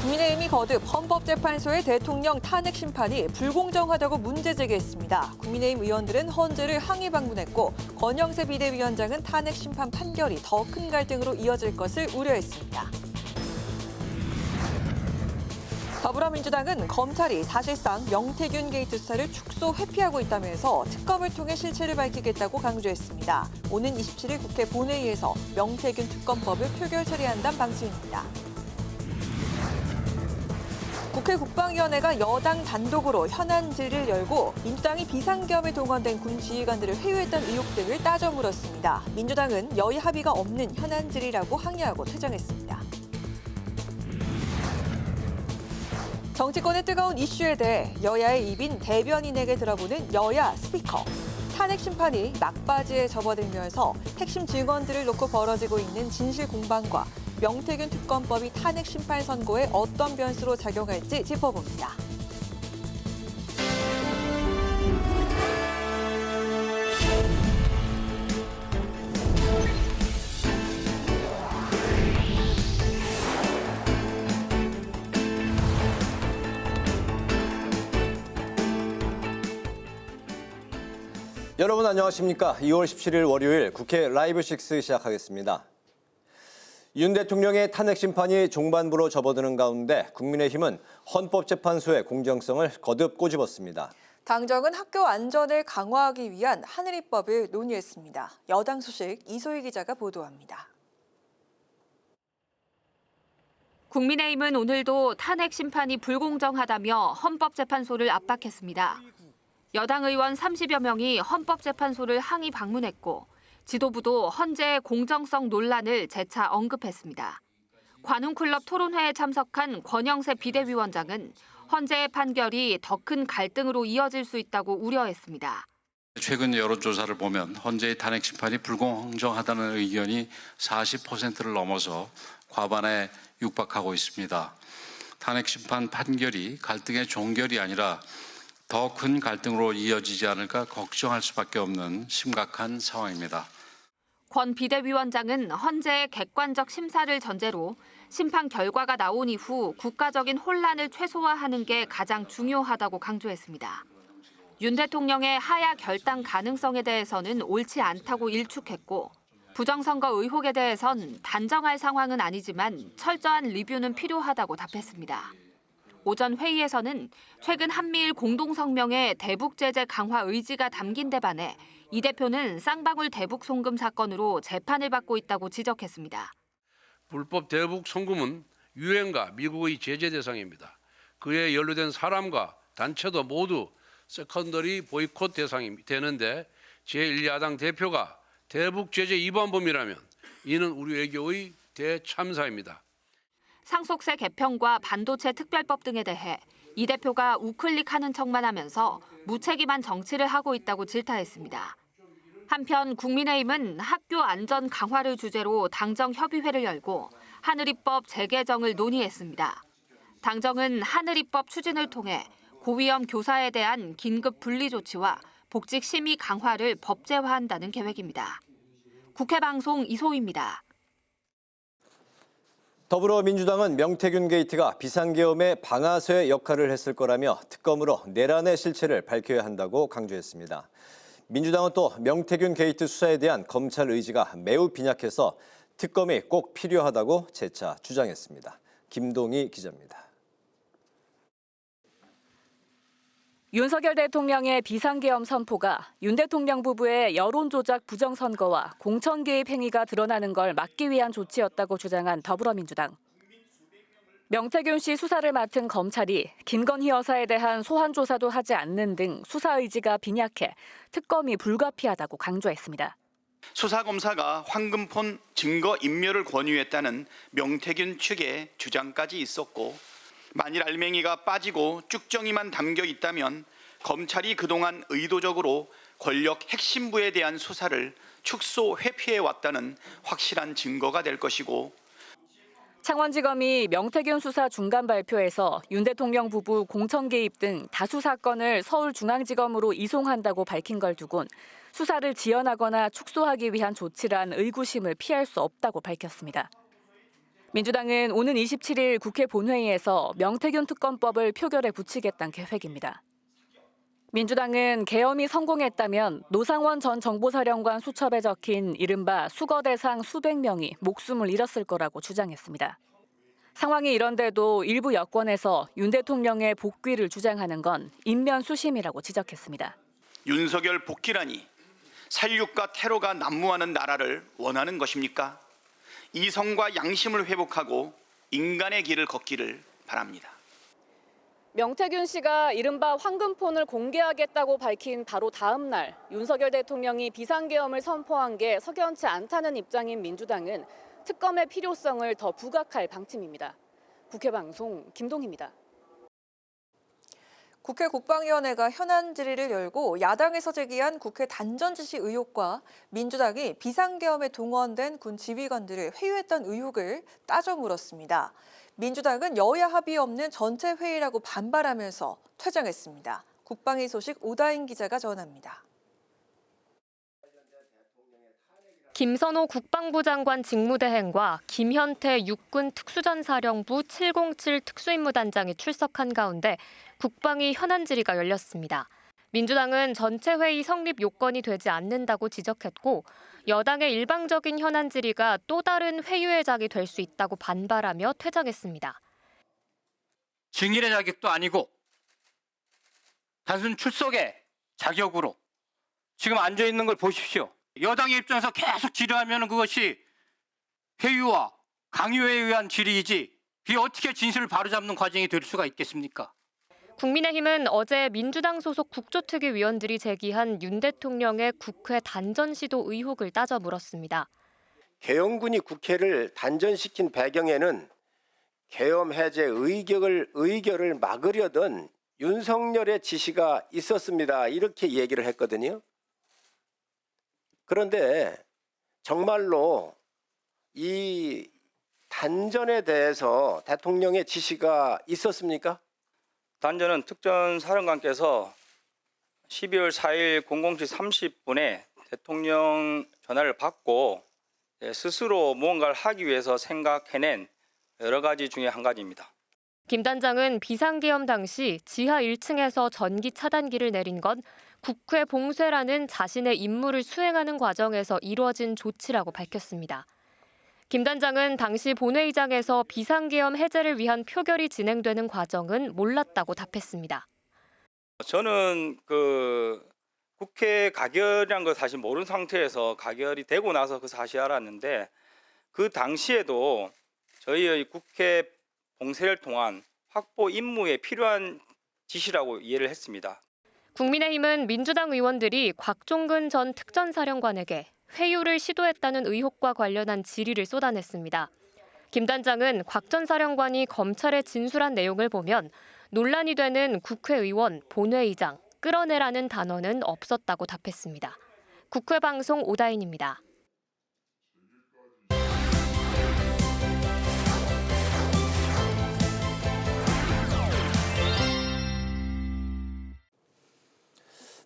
국민의힘이 거듭 헌법재판소의 대통령 탄핵 심판이 불공정하다고 문제 제기했습니다. 국민의힘 의원들은 헌재를 항의 방문했고 권영세 비대위원장은 탄핵 심판 판결이 더 큰 갈등으로 이어질 것을 우려했습니다. 더불어민주당은 검찰이 사실상 명태균 게이트 수사를 축소 회피하고 있다면서 특검을 통해 실체를 밝히겠다고 강조했습니다. 오는 27일 국회 본회의에서 명태균 특검법을 표결 처리한다는 방침입니다. 국회 국방위원회가 여당 단독으로 현안질을 열고 민주당이 비상계엄에 동원된 군 지휘관들을 회유했던 의혹 등을 따져 물었습니다. 민주당은 여야 합의가 없는 현안질이라고 항의하고 퇴장했습니다. 정치권의 뜨거운 이슈에 대해 여야의 입인 대변인에게 들어보는 여야 스피커. 탄핵 심판이 막바지에 접어들면서 핵심 증언들을 놓고 벌어지고 있는 진실 공방과 명태균 특검법이 탄핵 심판 선고에 어떤 변수로 작용할지 짚어봅니다. 여러분 안녕하십니까? 2월 17일 월요일 국회 라이브 6 시작하겠습니다. 윤 대통령의 탄핵 심판이 종반부로 접어드는 가운데 국민의힘은 헌법재판소의 공정성을 거듭 꼬집었습니다. 당정은 학교 안전을 강화하기 위한 하늘이법을 논의했습니다. 여당 소식 이소희 기자가 보도합니다. 국민의힘은 오늘도 탄핵 심판이 불공정하다며 헌법재판소를 압박했습니다. 여당 의원 30여 명이 헌법재판소를 항의 방문했고 지도부도 헌재의 공정성 논란을 재차 언급했습니다. 관훈클럽 토론회에 참석한 권영세 비대위원장은 헌재의 판결이 더 큰 갈등으로 이어질 수 있다고 우려했습니다. 최근 여론조사를 보면 헌재의 탄핵 심판이 불공정하다는 의견이 40%를 넘어서 과반에 육박하고 있습니다. 탄핵 심판 판결이 갈등의 종결이 아니라 더 큰 갈등으로 이어지지 않을까 걱정할 수밖에 없는 심각한 상황입니다. 권 비대위원장은 헌재의 객관적 심사를 전제로 심판 결과가 나온 이후 국가적인 혼란을 최소화하는 게 가장 중요하다고 강조했습니다. 윤 대통령의 하야 결단 가능성에 대해서는 옳지 않다고 일축했고 부정선거 의혹에 대해선 단정할 상황은 아니지만 철저한 리뷰는 필요하다고 답했습니다. 오전 회의에서는 최근 한미일 공동성명에 대북 제재 강화 의지가 담긴 데 반해 이 대표는 쌍방울 대북 송금 사건으로 재판을 받고 있다고 지적했습니다. 불법 대북 송금은 유엔과 미국의 제재 대상입니다. 그에 연루된 사람과 단체도 모두 세컨더리 보이콧 대상이 되는데 제1야당 대표가 대북 제재 위반범이라면 이는 우리 외교의 대참사입니다. 상속세 개편과 반도체 특별법 등에 대해 이 대표가 우클릭하는 척만 하면서 무책임한 정치를 하고 있다고 질타했습니다. 한편 국민의힘은 학교 안전 강화를 주제로 당정 협의회를 열고 하늘이법 재개정을 논의했습니다. 당정은 하늘이법 추진을 통해 고위험 교사에 대한 긴급 분리 조치와 복직 심의 강화를 법제화한다는 계획입니다. 국회 방송 이소희입니다. 더불어민주당은 명태균 게이트가 비상계엄의 방아쇠 역할을 했을 거라며 특검으로 내란의 실체를 밝혀야 한다고 강조했습니다. 민주당은 또 명태균 게이트 수사에 대한 검찰 의지가 매우 빈약해서 특검이 꼭 필요하다고 재차 주장했습니다. 김동희 기자입니다. 윤석열 대통령의 비상계엄 선포가 윤 대통령 부부의 여론조작 부정선거와 공천 개입 행위가 드러나는 걸 막기 위한 조치였다고 주장한 더불어민주당. 명태균 씨 수사를 맡은 검찰이 김건희 여사에 대한 소환 조사도 하지 않는 등 수사 의지가 빈약해 특검이 불가피하다고 강조했습니다. 수사검사가 황금폰 증거인멸을 권유했다는 명태균 측의 주장까지 있었고 만일 알맹이가 빠지고 쭉정이만 담겨 있다면 검찰이 그동안 의도적으로 권력 핵심부에 대한 수사를 축소 회피해왔다는 확실한 증거가 될 것이고 창원지검이 명태균 수사 중간 발표에서 윤 대통령 부부 공천 개입 등 다수 사건을 서울중앙지검으로 이송한다고 밝힌 걸 두곤 수사를 지연하거나 축소하기 위한 조치란 의구심을 피할 수 없다고 밝혔습니다. 민주당은 오는 27일 국회 본회의에서 명태균 특검법을 표결에 붙이겠다는 계획입니다. 민주당은 계엄이 성공했다면 노상원 전 정보사령관 수첩에 적힌 이른바 수거 대상 수백 명이 목숨을 잃었을 거라고 주장했습니다. 상황이 이런데도 일부 여권에서 윤 대통령의 복귀를 주장하는 건 인면수심이라고 지적했습니다. 윤석열 복귀라니 살육과 테러가 난무하는 나라를 원하는 것입니까? 이성과 양심을 회복하고 인간의 길을 걷기를 바랍니다. 명태균 씨가 이른바 황금폰을 공개하겠다고 밝힌 바로 다음 날 윤석열 대통령이 비상계엄을 선포한 게 석연치 않다는 입장인 민주당은 특검의 필요성을 더 부각할 방침입니다. 국회 방송 김동희입니다. 국회 국방위원회가 현안 질의를 열고 야당에서 제기한 국회 단전 지시 의혹과 민주당이 비상계엄에 동원된 군 지휘관들을 회유했던 의혹을 따져 물었습니다. 민주당은 여야 합의 없는 전체 회의라고 반발하면서 퇴장했습니다. 국방위 소식 오다인 기자가 전합니다. 김선호 국방부 장관 직무대행과 김현태 육군 특수전사령부 707 특수임무단장이 출석한 가운데 국방위 현안 질의가 열렸습니다. 민주당은 전체 회의 성립 요건이 되지 않는다고 지적했고 여당의 일방적인 현안 질의가 또 다른 회유의 장이 될 수 있다고 반발하며 퇴장했습니다. 증인의 자격도 아니고 단순 출석의 자격으로 지금 앉아 있는 걸 보십시오. 여당의 입장에서 계속 질의하면 그것이 회유와 강요에 의한 질의이지 그게 어떻게 진실을 바로잡는 과정이 될 수가 있겠습니까? 국민의힘은 어제 민주당 소속 국조특위위원들이 제기한 윤 대통령의 국회 단전 시도 의혹을 따져 물었습니다. 계엄군이 국회를 단전시킨 배경에는 계엄 해제 의결을 막으려던 윤석열의 지시가 있었습니다. 이렇게 얘기를 했거든요. 그런데 정말로 이 단전에 대해서 대통령의 지시가 있었습니까? 단전은 특전사령관께서 12월 4일 00시 30분에 대통령 전화를 받고 스스로 무언가를 하기 위해서 생각해낸 여러 가지 중에 한 가지입니다. 김 단장은 비상계엄 당시 지하 1층에서 전기 차단기를 내린 건 국회 봉쇄라는 자신의 임무를 수행하는 과정에서 이루어진 조치라고 밝혔습니다. 김 단장은 당시 본회의장에서 비상계엄 해제를 위한 표결이 진행되는 과정은 몰랐다고 답했습니다. 저는 국회 가결이란 걸 사실 모르는 상태에서 가결이 되고 나서 그 사실을 알았는데 그 당시에도 저희의 국회 봉쇄를 통한 확보 임무에 필요한 지시라고 이해를 했습니다. 국민의힘은 민주당 의원들이 곽종근 전 특전사령관에게 회유를 시도했다는 의혹과 관련한 질의를 쏟아냈습니다. 김 단장은 곽 전 사령관이 검찰에 진술한 내용을 보면 논란이 되는 국회의원, 본회의장, 끌어내라는 단어는 없었다고 답했습니다. 국회 방송 오다인입니다.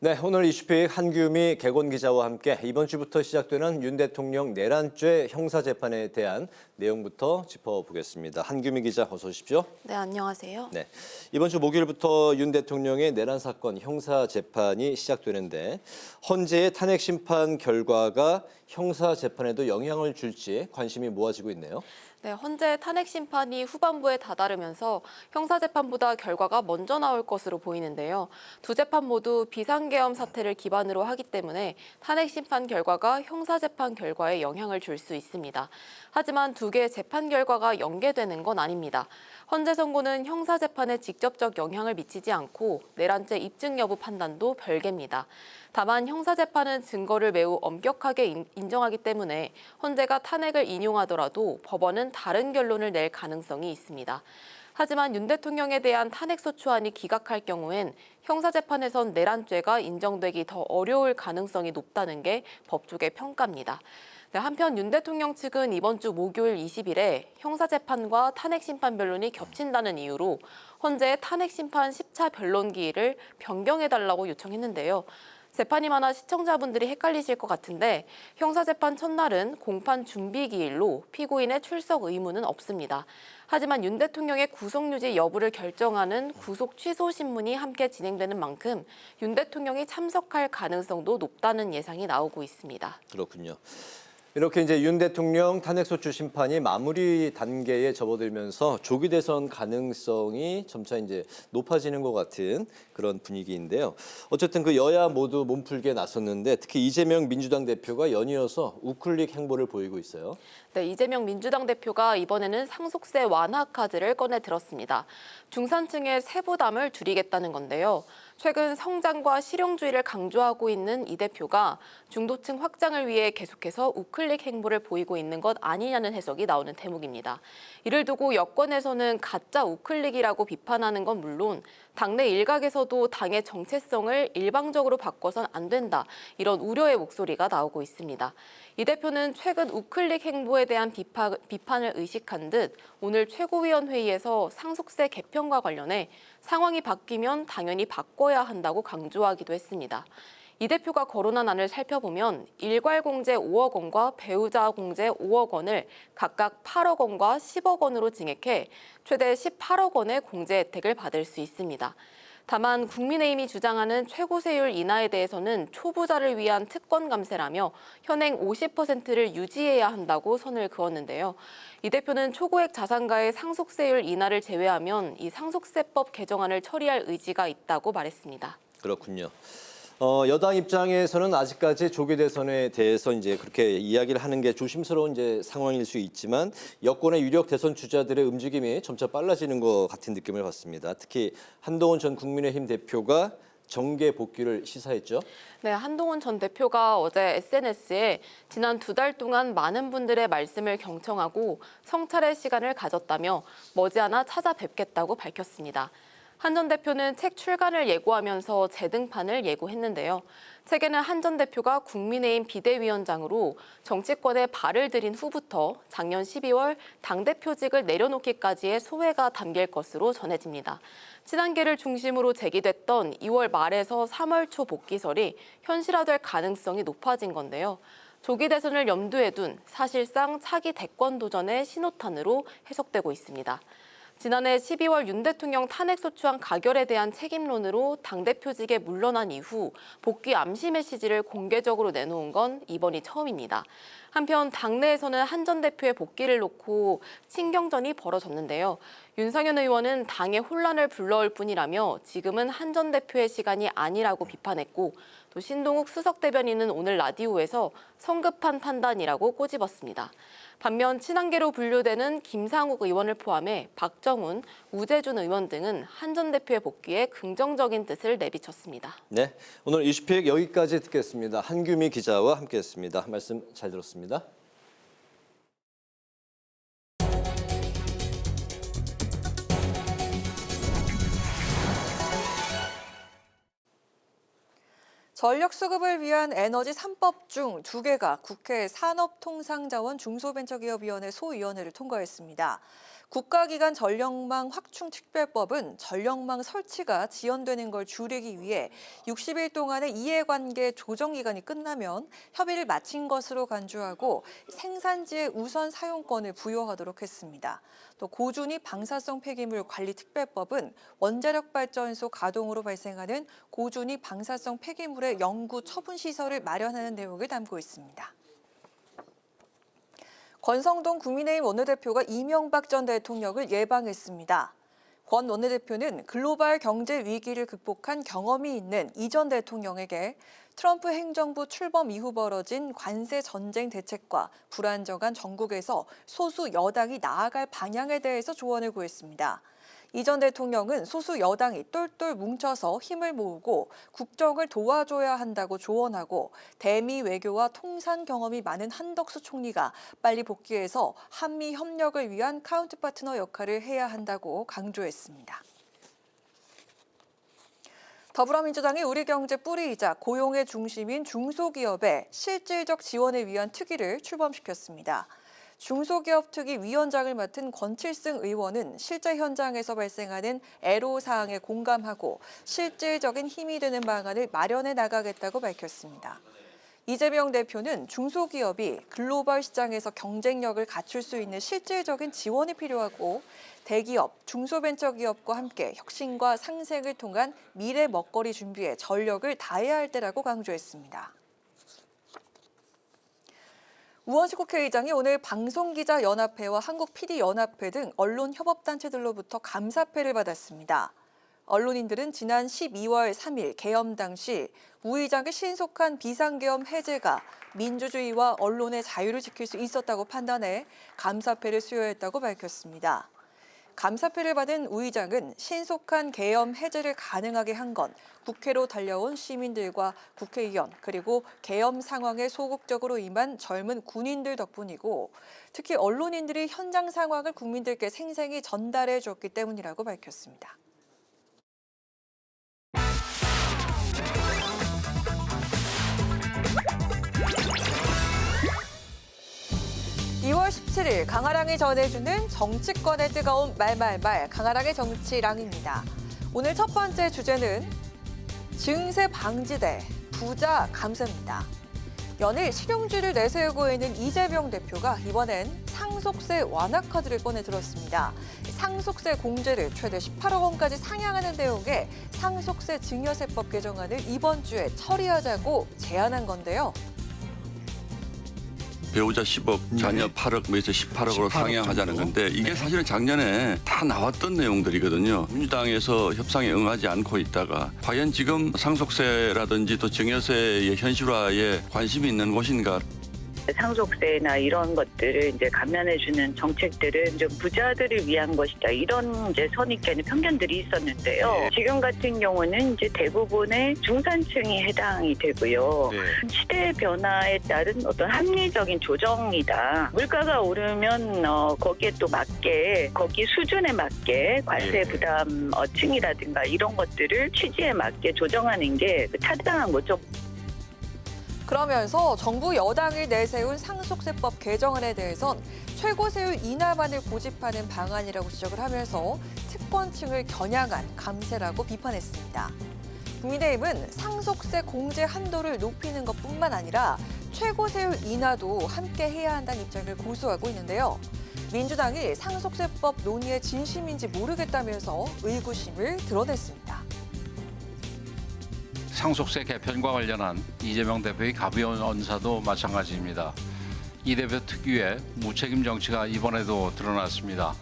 네, 오늘 이슈픽 한규미 개건 기자와 함께 이번 주부터 시작되는 윤 대통령 내란죄 형사재판에 대한 내용부터 짚어보겠습니다. 한규미 기자 어서 오십시오. 네, 안녕하세요. 네, 이번 주 목요일부터 윤 대통령의 내란 사건 형사재판이 시작되는데 헌재의 탄핵 심판 결과가 형사재판에도 영향을 줄지 관심이 모아지고 있네요. 네, 헌재 탄핵 심판이 후반부에 다다르면서 형사재판보다 결과가 먼저 나올 것으로 보이는데요. 두 재판 모두 비상계엄 사태를 기반으로 하기 때문에 탄핵 심판 결과가 형사재판 결과에 영향을 줄 수 있습니다. 하지만 두 개의 재판 결과가 연계되는 건 아닙니다. 헌재 선고는 형사재판에 직접적 영향을 미치지 않고 내란죄 입증 여부 판단도 별개입니다. 다만 형사재판은 증거를 매우 엄격하게 인정하기 때문에 헌재가 탄핵을 인용하더라도 법원은 다른 결론을 낼 가능성이 있습니다. 하지만 윤 대통령에 대한 탄핵소추안이 기각할 경우엔 형사재판에선 내란죄가 인정되기 더 어려울 가능성이 높다는 게 법조계 평가입니다. 네, 한편 윤 대통령 측은 이번 주 목요일 20일에 형사재판과 탄핵심판 변론이 겹친다는 이유로 헌재의 탄핵심판 10차 변론 기일을 변경해달라고 요청했는데요. 재판이 많아 시청자분들이 헷갈리실 것 같은데 형사재판 첫날은 공판 준비기일로 피고인의 출석 의무는 없습니다. 하지만 윤 대통령의 구속유지 여부를 결정하는 구속 취소 신문이 함께 진행되는 만큼 윤 대통령이 참석할 가능성도 높다는 예상이 나오고 있습니다. 그렇군요. 이렇게 이제 윤 대통령 탄핵소추 심판이 마무리 단계에 접어들면서 조기 대선 가능성이 점차 이제 높아지는 것 같은 그런 분위기인데요. 어쨌든 그 여야 모두 몸풀기에 나섰는데 특히 이재명 민주당 대표가 연이어서 우클릭 행보를 보이고 있어요. 네, 이재명 민주당 대표가 이번에는 상속세 완화 카드를 꺼내 들었습니다. 중산층의 세부담을 줄이겠다는 건데요. 최근 성장과 실용주의를 강조하고 있는 이 대표가 중도층 확장을 위해 계속해서 우클릭 행보를 보이고 있는 것 아니냐는 해석이 나오는 대목입니다. 이를 두고 여권에서는 가짜 우클릭이라고 비판하는 건 물론 당내 일각에서도 당의 정체성을 일방적으로 바꿔선 안 된다, 이런 우려의 목소리가 나오고 있습니다. 이 대표는 최근 우클릭 행보에 대한 비판을 의식한 듯 오늘 최고위원회의에서 상속세 개편과 관련해 상황이 바뀌면 당연히 바꿔야 한다고 강조하기도 했습니다. 이 대표가 거론한 안을 살펴보면 일괄공제 5억 원과 배우자 공제 5억 원을 각각 8억 원과 10억 원으로 증액해 최대 18억 원의 공제 혜택을 받을 수 있습니다. 다만 국민의힘이 주장하는 최고세율 인하에 대해서는 초부자를 위한 특권 감세라며 현행 50%를 유지해야 한다고 선을 그었는데요. 이 대표는 초고액 자산가의 상속세율 인하를 제외하면 이 상속세법 개정안을 처리할 의지가 있다고 말했습니다. 그렇군요. 여당 입장에서는 아직까지 조기 대선에 대해서 이제 그렇게 이야기를 하는 게 조심스러운 이제 상황일 수 있지만 여권의 유력 대선 주자들의 움직임이 점차 빨라지는 것 같은 느낌을 받습니다. 특히 한동훈 전 국민의힘 대표가 정계 복귀를 시사했죠. 네, 한동훈 전 대표가 어제 SNS에 지난 2달 동안 많은 분들의 말씀을 경청하고 성찰의 시간을 가졌다며 머지않아 찾아뵙겠다고 밝혔습니다. 한 전 대표는 책 출간을 예고하면서 재등판을 예고했는데요. 책에는 한 전 대표가 국민의힘 비대위원장으로 정치권에 발을 들인 후부터 작년 12월 당대표직을 내려놓기까지의 소회가 담길 것으로 전해집니다. 친한계를 중심으로 제기됐던 2월 말에서 3월 초 복귀설이 현실화될 가능성이 높아진 건데요. 조기 대선을 염두에 둔 사실상 차기 대권 도전의 신호탄으로 해석되고 있습니다. 지난해 12월 윤 대통령 탄핵소추안 가결에 대한 책임론으로 당대표직에 물러난 이후 복귀 암시 메시지를 공개적으로 내놓은 건 이번이 처음입니다. 한편 당내에서는 한 전 대표의 복귀를 놓고 친경전이 벌어졌는데요. 윤상현 의원은 당의 혼란을 불러올 뿐이라며 지금은 한 전 대표의 시간이 아니라고 비판했고, 또 신동욱 수석 대변인은 오늘 라디오에서 성급한 판단이라고 꼬집었습니다. 반면 친한계로 분류되는 김상욱 의원을 포함해 박정훈, 우재준 의원 등은 한 전 대표의 복귀에 긍정적인 뜻을 내비쳤습니다. 네, 오늘 이슈픽 여기까지 듣겠습니다. 한규미 기자와 함께했습니다. 말씀 잘 들었습니다. 전력 수급을 위한 에너지 3법 중 2개가 국회 산업통상자원 중소벤처기업위원회 소위원회를 통과했습니다. 국가기관 전력망 확충 특별법은 전력망 설치가 지연되는 걸 줄이기 위해 60일 동안의 이해관계 조정 기간이 끝나면 협의를 마친 것으로 간주하고 생산지의 우선 사용권을 부여하도록 했습니다. 또 고준위 방사성 폐기물 관리 특별법은 원자력 발전소 가동으로 발생하는 고준위 방사성 폐기물의 연구 처분 시설을 마련하는 내용을 담고 있습니다. 권성동 국민의힘 원내대표가 이명박 전 대통령을 예방했습니다. 권 원내대표는 글로벌 경제 위기를 극복한 경험이 있는 이 전 대통령에게 트럼프 행정부 출범 이후 벌어진 관세 전쟁 대책과 불안정한 전국에서 소수 여당이 나아갈 방향에 대해서 조언을 구했습니다. 이 전 대통령은 소수 여당이 똘똘 뭉쳐서 힘을 모으고 국정을 도와줘야 한다고 조언하고 대미 외교와 통상 경험이 많은 한덕수 총리가 빨리 복귀해서 한미 협력을 위한 카운트 파트너 역할을 해야 한다고 강조했습니다. 더불어민주당이 우리 경제 뿌리이자 고용의 중심인 중소기업의 실질적 지원을 위한 특위를 출범시켰습니다. 중소기업특위 위원장을 맡은 권칠승 의원은 실제 현장에서 발생하는 애로사항에 공감하고 실질적인 힘이 되는 방안을 마련해 나가겠다고 밝혔습니다. 이재명 대표는 중소기업이 글로벌 시장에서 경쟁력을 갖출 수 있는 실질적인 지원이 필요하고 대기업, 중소벤처기업과 함께 혁신과 상생을 통한 미래 먹거리 준비에 전력을 다해야 할 때라고 강조했습니다. 우원식 국회의장이 오늘 방송기자연합회와 한국PD연합회 등 언론협업단체들로부터 감사패를 받았습니다. 언론인들은 지난 12월 3일 계엄 당시 우 의장의 신속한 비상계엄 해제가 민주주의와 언론의 자유를 지킬 수 있었다고 판단해 감사패를 수여했다고 밝혔습니다. 감사패를 받은 우 의장은 신속한 계엄 해제를 가능하게 한 건 국회로 달려온 시민들과 국회의원 그리고 계엄 상황에 소극적으로 임한 젊은 군인들 덕분이고 특히 언론인들이 현장 상황을 국민들께 생생히 전달해 줬기 때문이라고 밝혔습니다. (2월 17일) 강아랑이 전해주는 정치권의 뜨거운 말말말 강아랑의 정치랑입니다. 오늘 첫 번째 주제는 증세 방지대 부자 감세입니다. 연일 실용주의를 내세우고 있는 이재명 대표가 이번엔 상속세 완화 카드를 꺼내 들었습니다. 상속세 공제를 최대 18억 원까지 상향하는 내용의 상속세 증여세법 개정안을 이번 주에 처리하자고 제안한 건데요. 배우자 10억, 자녀 8억, 매주 18억으로 상향하자는 건데 이게 사실은 작년에 다 나왔던 내용들이거든요. 민주당에서 협상에 응하지 않고 있다가 과연 지금 상속세라든지 또 증여세의 현실화에 관심이 있는 곳인가? 상속세나 이런 것들을 이제 감면해주는 정책들은 좀 부자들을 위한 것이다. 이런 이제 선입견이 편견들이 있었는데요. 지금 같은 경우는 이제 대부분의 중산층이 해당이 되고요. 시대 변화에 따른 어떤 합리적인 조정이다. 물가가 오르면 거기에 또 맞게 거기 수준에 맞게 관세 부담 층이라든가 이런 것들을 취지에 맞게 조정하는 게 타당한 거죠. 그러면서 정부 여당이 내세운 상속세법 개정안에 대해선 최고세율 인하만을 고집하는 방안이라고 지적을 하면서 특권층을 겨냥한 감세라고 비판했습니다. 국민의힘은 상속세 공제 한도를 높이는 것뿐만 아니라 최고세율 인하도 함께 해야 한다는 입장을 고수하고 있는데요. 민주당이 상속세법 논의에 진심인지 모르겠다면서 의구심을 드러냈습니다. 상속세 개편과 관련한 이재명 대표의 가벼운 언사도 마찬가지입니다. 이 대표 특유의 무책임 정치가 이번에도 드러났습니다.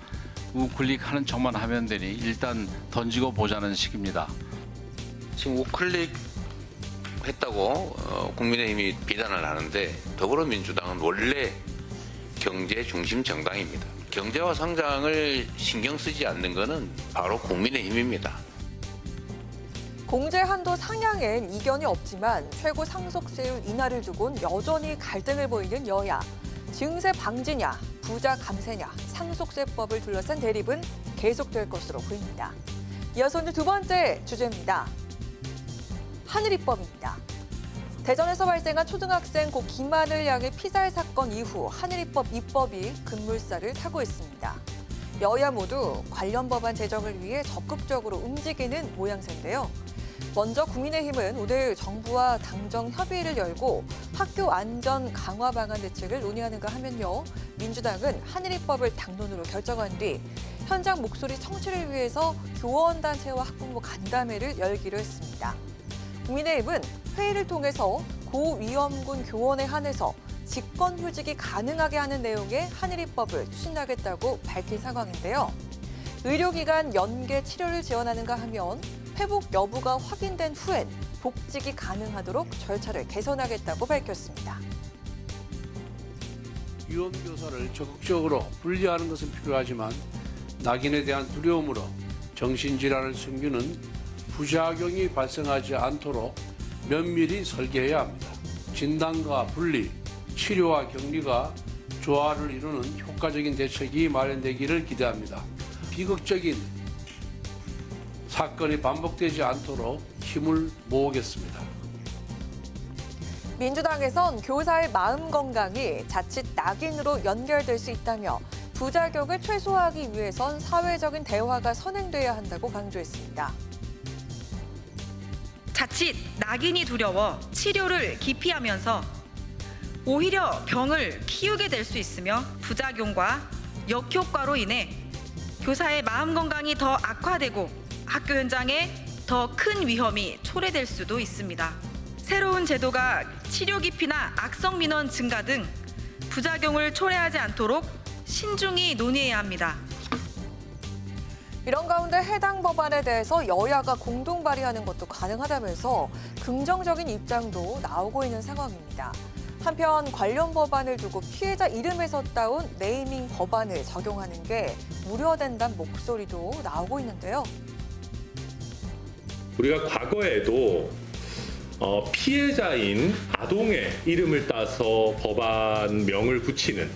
우클릭하는 척만 하면 되니 일단 던지고 보자는 식입니다. 지금 우클릭 했다고 국민의힘이 비난을 하는데 더불어민주당은 원래 경제 중심 정당입니다. 경제와 성장을 신경 쓰지 않는 것은 바로 국민의힘입니다. 공제 한도 상향엔 이견이 없지만 최고 상속세율 인하를 두고는 여전히 갈등을 보이는 여야. 증세 방지냐, 부자 감세냐, 상속세법을 둘러싼 대립은 계속될 것으로 보입니다. 이어서 오늘 두 번째 주제입니다. 하늘입법입니다. 대전에서 발생한 초등학생 고 김한을 향해 피살 사건 이후 하늘입법 입법이 급물살을 타고 있습니다. 여야 모두 관련 법안 제정을 위해 적극적으로 움직이는 모양새인데요. 먼저 국민의힘은 오늘 정부와 당정 협의를 열고 학교 안전 강화 방안 대책을 논의하는가 하면요. 민주당은 하늘입법을 당론으로 결정한 뒤 현장 목소리 청취를 위해서 교원단체와 학부모 간담회를 열기로 했습니다. 국민의힘은 회의를 통해서 고위험군 교원에 한해서 직권휴직이 가능하게 하는 내용의 하늘입법을 추진하겠다고 밝힌 상황인데요. 의료기관 연계 치료를 지원하는가 하면 회복 여부가 확인된 후엔 복직이 가능하도록 절차를 개선하겠다고 밝혔습니다. 위험교사를 적극적으로 분리하는 것은 필요하지만 낙인에 대한 두려움으로 정신질환을 숨기는 부작용이 발생하지 않도록 면밀히 설계해야 합니다. 진단과 분리, 치료와 격리가 조화를 이루는 효과적인 대책이 마련되기를 기대합니다. 비극적인 사건이 반복되지 않도록 힘을 모으겠습니다. 민주당에선 교사의 마음 건강이 자칫 낙인으로 연결될 수 있다며 부작용을 최소화하기 위해선 사회적인 대화가 선행돼야 한다고 강조했습니다. 자칫 낙인이 두려워 치료를 기피하면서 오히려 병을 키우게 될 수 있으며 부작용과 역효과로 인해 교사의 마음 건강이 더 악화되고 학교 현장에 더 큰 위험이 초래될 수도 있습니다. 새로운 제도가 치료 기피나 악성 민원 증가 등 부작용을 초래하지 않도록 신중히 논의해야 합니다. 이런 가운데 해당 법안에 대해서 여야가 공동 발의하는 것도 가능하다면서 긍정적인 입장도 나오고 있는 상황입니다. 한편 관련 법안을 두고 피해자 이름에서 따온 네이밍 법안을 적용하는 게 우려된다는 목소리도 나오고 있는데요. 우리가 과거에도 피해자인 아동의 이름을 따서 법안명을 붙이는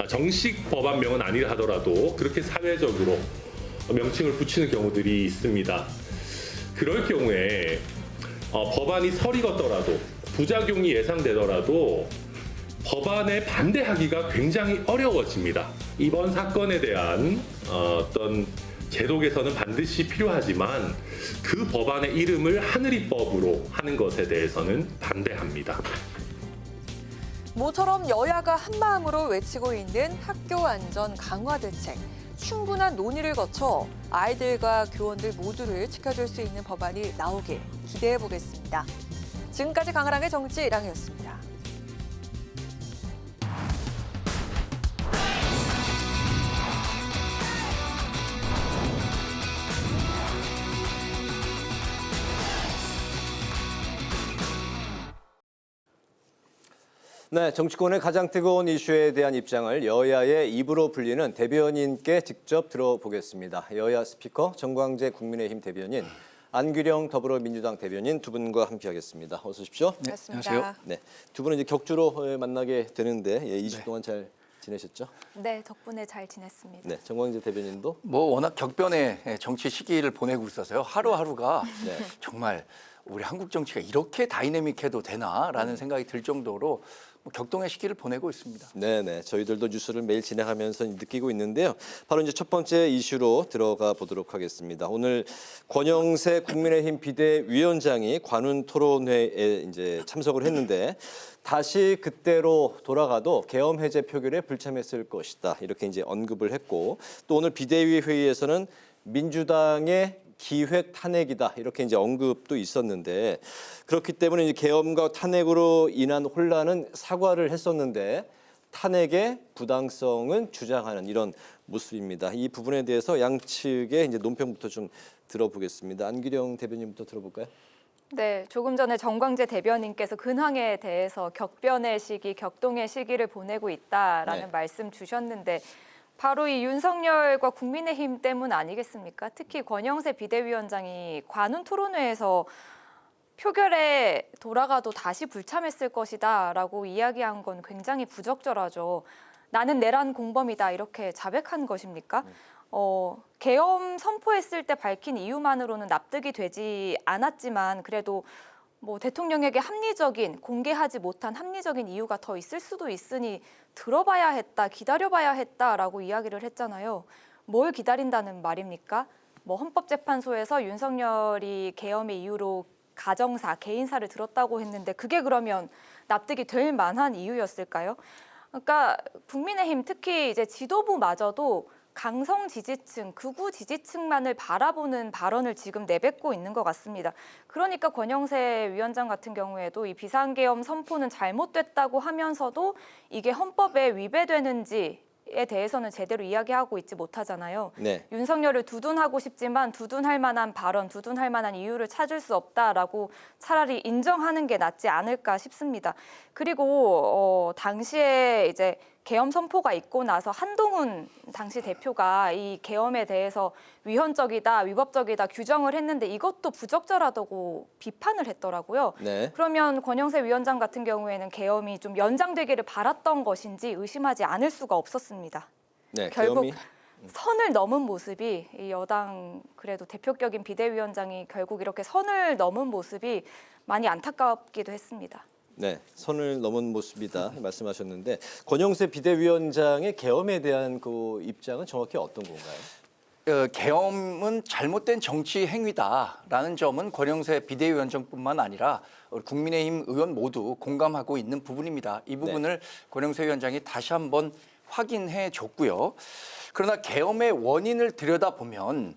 정식 법안명은 아니라 하더라도 그렇게 사회적으로 명칭을 붙이는 경우들이 있습니다. 그럴 경우에 법안이 설익었더라도 부작용이 예상되더라도 법안에 반대하기가 굉장히 어려워집니다. 이번 사건에 대한 어떤 제도 개선은 반드시 필요하지만 그 법안의 이름을 하늘이법으로 하는 것에 대해서는 반대합니다. 모처럼 여야가 한마음으로 외치고 있는 학교 안전 강화 대책. 충분한 논의를 거쳐 아이들과 교원들 모두를 지켜줄 수 있는 법안이 나오길 기대해 보겠습니다. 지금까지 강하랑의 정치랑이었습니다. 네, 정치권의 가장 뜨거운 이슈에 대한 입장을 여야의 입으로 불리는 대변인께 직접 들어보겠습니다. 여야 스피커 정광재 국민의힘 대변인, 안규령 더불어민주당 대변인 두 분과 함께하겠습니다. 어서 오십시오. 네, 안녕하세요. 네, 두 분은 이제 격주로 만나게 되는데 2주 동안 잘 지내셨죠? 네, 덕분에 잘 지냈습니다. 네, 정광재 대변인도 워낙 격변의 정치 시기를 보내고 있어서요. 하루하루가 정말 우리 한국 정치가 이렇게 다이내믹해도 되나라는 생각이 들 정도로 격동의 시기를 보내고 있습니다. 네네, 저희들도 뉴스를 매일 진행하면서 느끼고 있는데요. 바로 이제 첫 번째 이슈로 들어가 보도록 하겠습니다. 오늘 권영세 국민의힘 비대위원장이 관훈 토론회에 이제 참석을 했는데 다시 그때로 돌아가도 계엄 해제 표결에 불참했을 것이다. 이렇게 이제 언급을 했고 또 오늘 비대위 회의에서는 민주당의 기획 탄핵이다 이렇게 이제 언급도 있었는데 그렇기 때문에 이제 계엄과 탄핵으로 인한 혼란은 사과를 했었는데 탄핵의 부당성은 주장하는 이런 모습입니다. 이 부분에 대해서 양측의 이제 논평부터 좀 들어보겠습니다. 안규령 대변인부터 들어볼까요? 네, 조금 전에 정광재 대변인께서 근황에 대해서 격변의 시기, 격동의 시기를 보내고 있다라는 말씀 주셨는데 바로 이 윤석열과 국민의힘 때문 아니겠습니까? 특히 권영세 비대위원장이 관훈 토론회에서 표결에 돌아가도 다시 불참했을 것이다 라고 이야기한 건 굉장히 부적절하죠. 나는 내란 공범이다 이렇게 자백한 것입니까? 계엄 선포했을 때 밝힌 이유만으로는 납득이 되지 않았지만 그래도 대통령에게 합리적인, 공개하지 못한 합리적인 이유가 더 있을 수도 있으니 들어봐야 했다, 기다려봐야 했다라고 이야기를 했잖아요. 뭘 기다린다는 말입니까? 헌법재판소에서 윤석열이 계엄의 이유로 가정사, 개인사를 들었다고 했는데 그게 그러면 납득이 될 만한 이유였을까요? 그러니까 국민의힘 특히 이제 지도부마저도 강성 지지층, 극우 지지층만을 바라보는 발언을 지금 내뱉고 있는 것 같습니다. 그러니까 권영세 위원장 같은 경우에도 이 비상계엄 선포는 잘못됐다고 하면서도 이게 헌법에 위배되는지에 대해서는 제대로 이야기하고 있지 못하잖아요. 네. 윤석열을 두둔하고 싶지만 두둔할 만한 발언, 두둔할 만한 이유를 찾을 수 없다라고 차라리 인정하는 게 낫지 않을까 싶습니다. 그리고 당시에 이제 계엄 선포가 있고 나서 한동훈 당시 대표가 이 계엄에 대해서 위헌적이다, 위법적이다 규정을 했는데 이것도 부적절하다고 비판을 했더라고요. 네. 그러면 권영세 위원장 같은 경우에는 계엄이 좀 연장되기를 바랐던 것인지 의심하지 않을 수가 없었습니다. 네, 결국 계엄이... 선을 넘은 모습이 이 여당 그래도 대표격인 비대위원장이 결국 이렇게 선을 넘은 모습이 많이 안타깝기도 했습니다. 네, 선을 넘은 모습이다 말씀하셨는데 권영세 비대위원장의 계엄에 대한 그 입장은 정확히 어떤 건가요? 계엄은 잘못된 정치 행위다라는 점은 권영세 비대위원장뿐만 아니라 국민의힘 의원 모두 공감하고 있는 부분입니다. 이 부분을 권영세 위원장이 다시 한번 확인해 줬고요. 그러나 계엄의 원인을 들여다보면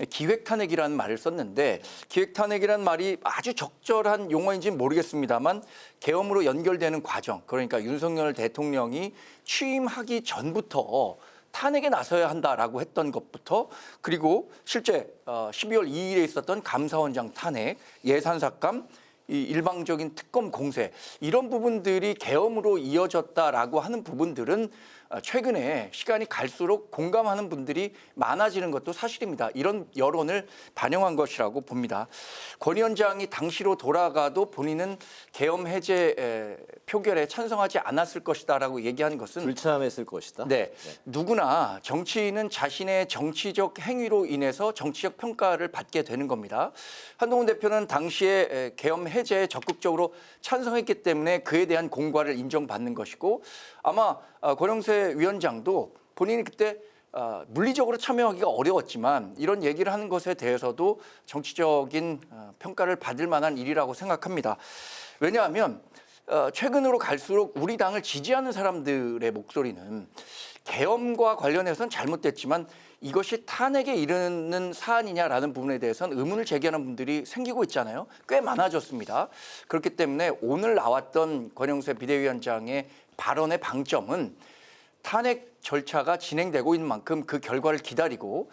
기획탄핵이라는 말을 썼는데 기획탄핵이라는 말이 아주 적절한 용어인지는 모르겠습니다만 계엄으로 연결되는 과정, 그러니까 윤석열 대통령이 취임하기 전부터 탄핵에 나서야 한다라고 했던 것부터, 그리고 실제 12월 2일에 있었던 감사원장 탄핵, 예산삭감, 이 일방적인 특검 공세, 이런 부분들이 계엄으로 이어졌다라고 하는 부분들은 최근에 시간이 갈수록 공감하는 분들이 많아지는 것도 사실입니다. 이런 여론을 반영한 것이라고 봅니다. 권 위원장이 당시로 돌아가도 본인은 계엄 해제 표결에 찬성하지 않았을 것이다라고 얘기한 것은 불참했을 것이다. 네, 누구나 정치인은 자신의 정치적 행위로 인해서 정치적 평가를 받게 되는 겁니다. 한동훈 대표는 당시에 계엄 해제에 적극적으로 찬성했기 때문에 그에 대한 공과를 인정받는 것이고, 아마 권영세 위원장도 본인이 그때 물리적으로 참여하기가 어려웠지만 이런 얘기를 하는 것에 대해서도 정치적인 평가를 받을 만한 일이라고 생각합니다. 왜냐하면 최근으로 갈수록 우리 당을 지지하는 사람들의 목소리는 계엄과 관련해서는 잘못됐지만 이것이 탄핵에 이르는 사안이냐라는 부분에 대해서는 의문을 제기하는 분들이 생기고 있잖아요. 꽤 많아졌습니다. 그렇기 때문에 오늘 나왔던 권영세 비대위원장의 발언의 방점은 탄핵 절차가 진행되고 있는 만큼 그 결과를 기다리고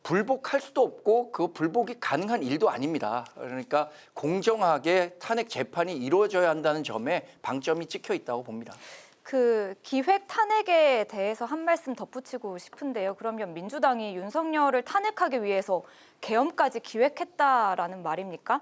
불복할 수도 없고 그 불복이 가능한 일도 아닙니다. 그러니까 공정하게 탄핵 재판이 이루어져야 한다는 점에 방점이 찍혀 있다고 봅니다. 그 기획 탄핵에 대해서 한 말씀 덧붙이고 싶은데요. 그러면 민주당이 윤석열을 탄핵하기 위해서 계엄까지 기획했다라는 말입니까?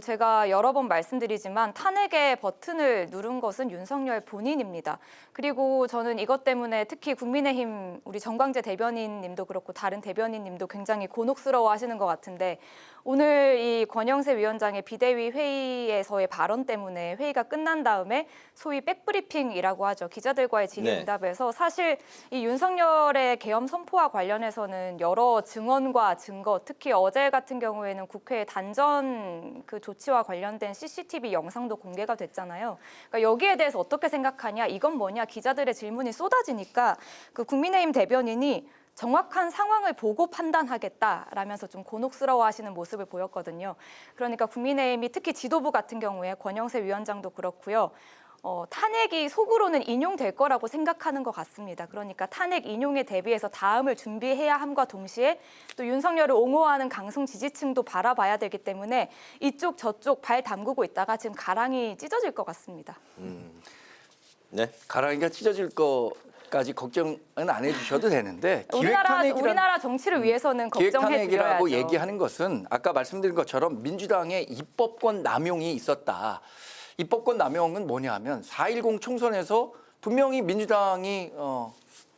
제가 여러 번 말씀드리지만 탄핵의 버튼을 누른 것은 윤석열 본인입니다. 그리고 저는 이것 때문에 특히 국민의힘 우리 정광재 대변인님도 그렇고 다른 대변인님도 굉장히 곤혹스러워 하시는 것 같은데, 오늘 이 권영세 위원장의 비대위 회의에서의 발언 때문에 회의가 끝난 다음에 소위 백브리핑이라고 하죠. 기자들과의 질의응답에서 사실 이 윤석열의 계엄 선포와 관련해서는 여러 증언과 증거, 특히 어제 같은 경우에는 국회 단전 그 조치와 관련된 CCTV 영상도 공개가 됐잖아요. 그러니까 여기에 대해서 어떻게 생각하냐, 이건 뭐냐, 기자들의 질문이 쏟아지니까 그 국민의힘 대변인이 정확한 상황을 보고 판단하겠다라면서 좀 곤혹스러워하시는 모습을 보였거든요. 그러니까 국민의힘이 특히 지도부 같은 경우에 권영세 위원장도 그렇고요. 탄핵이 속으로는 인용될 거라고 생각하는 것 같습니다. 그러니까 탄핵 인용에 대비해서 다음을 준비해야 함과 동시에 또 윤석열을 옹호하는 강성 지지층도 바라봐야 되기 때문에 이쪽 저쪽 발 담그고 있다가 지금 가랑이 찢어질 것 같습니다. 네, 가랑이가 찢어질 거까지 걱정은 안 해주셔도 되는데 우리나라 정치를 위해서는 걱정해 드려야죠. 기획탄핵이라고 얘기하는 것은 아까 말씀드린 것처럼 민주당의 입법권 남용이 있었다. 입법권 남용은 뭐냐 하면 4.10 총선에서 분명히 민주당이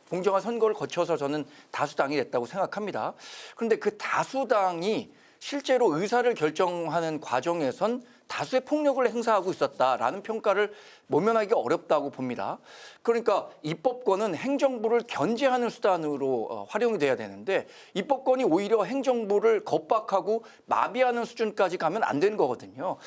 공정한 선거를 거쳐서 저는 다수당이 됐다고 생각합니다. 그런데 그 다수당이 실제로 의사를 결정하는 과정에선 다수의 폭력을 행사하고 있었다라는 평가를 모면하기가 어렵다고 봅니다. 그러니까 입법권은 행정부를 견제하는 수단으로 활용이 돼야 되는데 입법권이 오히려 행정부를 겁박하고 마비하는 수준까지 가면 안 되는 거거든요.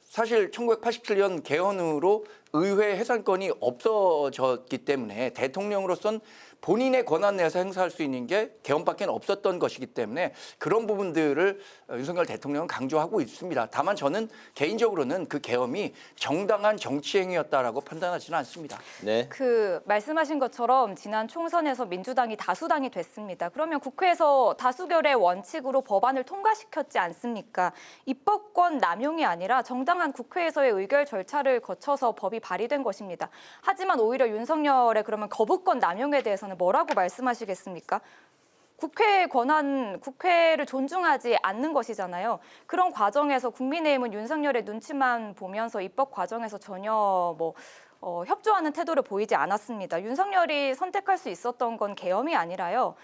사실 1987년 개헌으로 의회 해산권이 없어졌기 때문에 대통령으로선 본인의 권한 내에서 행사할 수 있는 게 개헌밖에 없었던 것이기 때문에 그런 부분들을 윤석열 대통령은 강조하고 있습니다. 다만 저는 개인적으로는 그 계엄이 정당한 정치 행위였다라고 판단하지는 않습니다. 네. 그 말씀하신 것처럼 지난 총선에서 민주당이 다수당이 됐습니다. 그러면 국회에서 다수결의 원칙으로 법안을 통과시켰지 않습니까? 입법권 남용이 아니라 정당한 국회에서의 의결 절차를 거쳐서 법이 발의된 것입니다. 하지만 오히려 윤석열의 그러면 거부권 남용에 대해서는 뭐라고 말씀하시겠습니까? 국회의 권한, 국회를 존중하지 않는 것이잖아요. 그런 과정에서 국민의힘은 윤석열의 눈치만 보면서 입법 과정에서 전혀 협조하는 태도를 보이지 않았습니다. 윤석열이 선택할 수 있었던 건 계엄이 아니라요.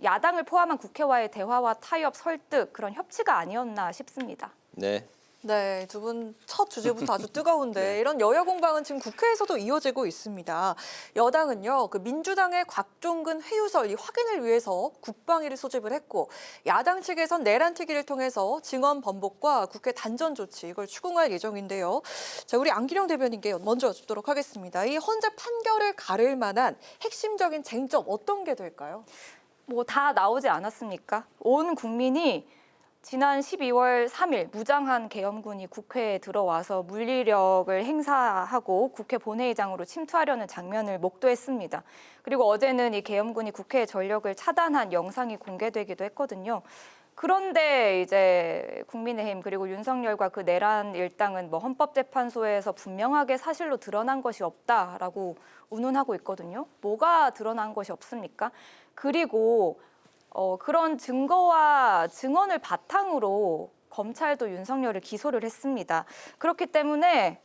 야당을 포함한 국회와의 대화와 타협, 설득, 그런 협치가 아니었나 싶습니다. 네. 네, 두 분 첫 주제부터 아주 뜨거운데 이런 여야 공방은 지금 국회에서도 이어지고 있습니다. 여당은요, 그 민주당의 곽종근 회유설 이 확인을 위해서 국방위를 소집을 했고, 야당 측에선 내란특위를 통해서 증언 번복과 국회 단전 조치 이걸 추궁할 예정인데요. 자, 우리 안기령 대변인께 먼저 여쭙도록 하겠습니다. 이 헌재 판결을 가를 만한 핵심적인 쟁점 어떤 게 될까요? 뭐 다 나오지 않았습니까? 온 국민이 지난 12월 3일 무장한 계엄군이 국회에 들어와서 물리력을 행사하고 국회 본회의장으로 침투하려는 장면을 목도했습니다. 그리고 어제는 이 계엄군이 국회의 전력을 차단한 영상이 공개되기도 했거든요. 그런데 이제 국민의힘 그리고 윤석열과 그 내란 일당은 뭐 헌법재판소에서 분명하게 사실로 드러난 것이 없다라고 운운하고 있거든요. 뭐가 드러난 것이 없습니까? 그리고 그런 증거와 증언을 바탕으로 검찰도 윤석열을 기소를 했습니다. 그렇기 때문에